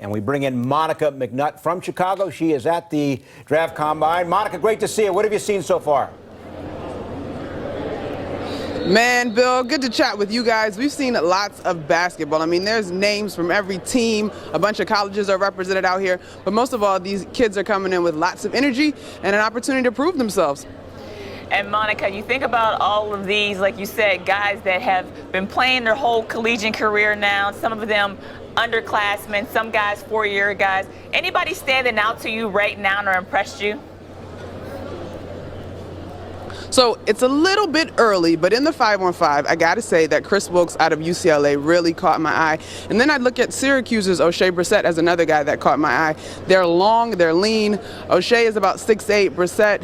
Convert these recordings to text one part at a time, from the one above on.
And we bring in Monica McNutt from Chicago. She is at the draft combine. Monica, great to see you. What have you seen so far? Man, Bill, good to chat with you guys. We've seen lots of basketball. I mean, there's names from every team. A bunch of colleges are represented out here. But most of all, these kids are coming in with lots of energy and an opportunity to prove themselves. And Monica, you think about all of these, like you said, guys that have been playing their whole collegiate career now, some of them underclassmen, some guys four-year guys. Anybody standing out to you right now or impressed you? So it's a little bit early, but in the 5-on-5, I got to say that Chris Wilkes out of UCLA really caught my eye. And then I'd look at Syracuse's O'Shea Brissett as another guy that caught my eye. They're long, they're lean. O'Shea is about 6'8", Brissett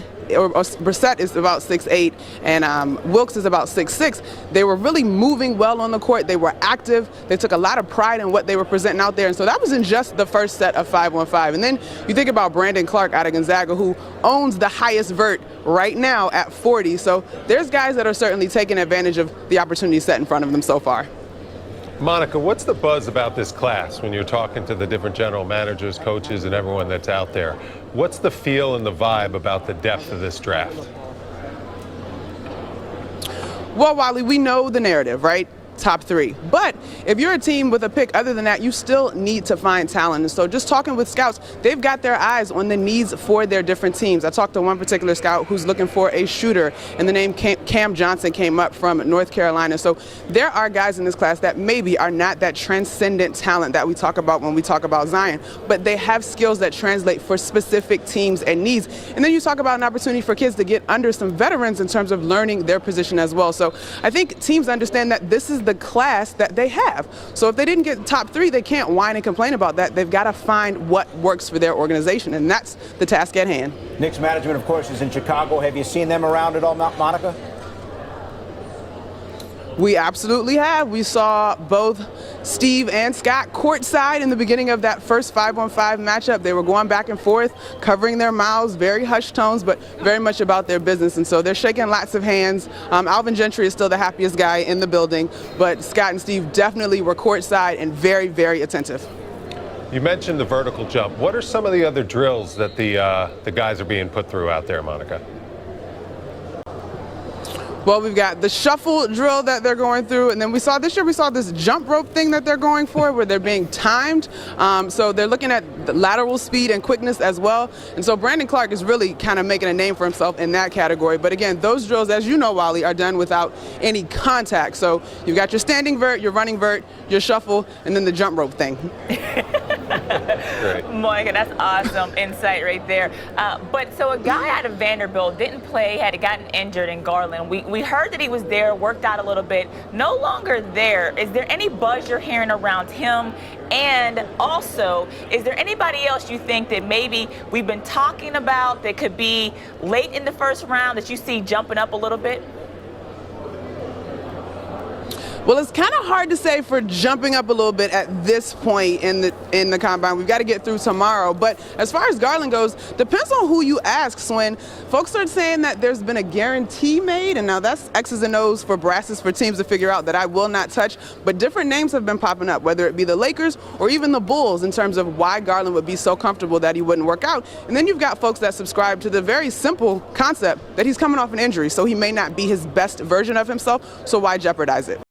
is about 6'8", and Wilkes is about 6'6". They were really moving well on the court. They were active. They took a lot of pride in what they were presenting out there. And so that was in just the first set of 5-on-5. And then you think about Brandon Clark out of Gonzaga, who owns the highest vert right now at 40. So there's guys that are certainly taking advantage of the opportunity set in front of them so far. Monica, what's the buzz about this class when you're talking to the different general managers, coaches, and everyone that's out there? What's the feel and the vibe about the depth of this draft? Well, Wally, we know the narrative, right? Top three. But if you're a team with a pick other than that, you still need to find talent. And so just talking with scouts, they've got their eyes on the needs for their different teams. I talked to one particular scout who's looking for a shooter, and the name Cam Johnson came up from North Carolina. So there are guys in this class that maybe are not that transcendent talent that we talk about when we talk about Zion, but they have skills that translate for specific teams and needs. And then you talk about an opportunity for kids to get under some veterans in terms of learning their position as well. So I think teams understand that this is the class that they have. So if they didn't get top three, they can't whine and complain about that. They've got to find what works for their organization, and that's the task at hand. Knicks management, of course, is in Chicago. Have you seen them around at all, Monica? We absolutely have. We saw both Steve and Scott courtside in the beginning of that first 5-on-5 matchup. They were going back and forth, covering their mouths, very hushed tones, but very much about their business. And so they're shaking lots of hands. Alvin Gentry is still the happiest guy in the building, but Scott and Steve definitely were courtside and very, very attentive. You mentioned the vertical jump. What are some of the other drills that the guys are being put through out there, Monica? Well, we've got the shuffle drill that they're going through, and then this year we saw this jump rope thing that they're going for where they're being timed. So they're looking at the lateral speed and quickness as well. And so Brandon Clark is really kind of making a name for himself in that category. But again, those drills, as you know, Wally, are done without any contact. So you've got your standing vert, your running vert, your shuffle, and then the jump rope thing. Monica, that's awesome insight right there. But so a guy out of Vanderbilt didn't play, had gotten injured in Garland. We heard that he was there, worked out a little bit, no longer there. Is there any buzz you're hearing around him? And also, is there anybody else you think that maybe we've been talking about that could be late in the first round that you see jumping up a little bit? Well, it's kind of hard to say for jumping up a little bit at this point in the combine. We've got to get through tomorrow. But as far as Garland goes, depends on who you ask, Swin. Folks start saying that there's been a guarantee made, and now that's X's and O's for brasses for teams to figure out that I will not touch. But different names have been popping up, whether it be the Lakers or even the Bulls, in terms of why Garland would be so comfortable that he wouldn't work out. And then you've got folks that subscribe to the very simple concept that he's coming off an injury, so he may not be his best version of himself, so why jeopardize it?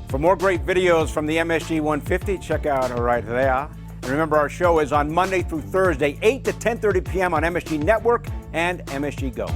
For more great videos from the MSG 150, check out right there. And remember, our show is on Monday through Thursday, 8 to 10:30 p.m. on MSG Network and MSG Go.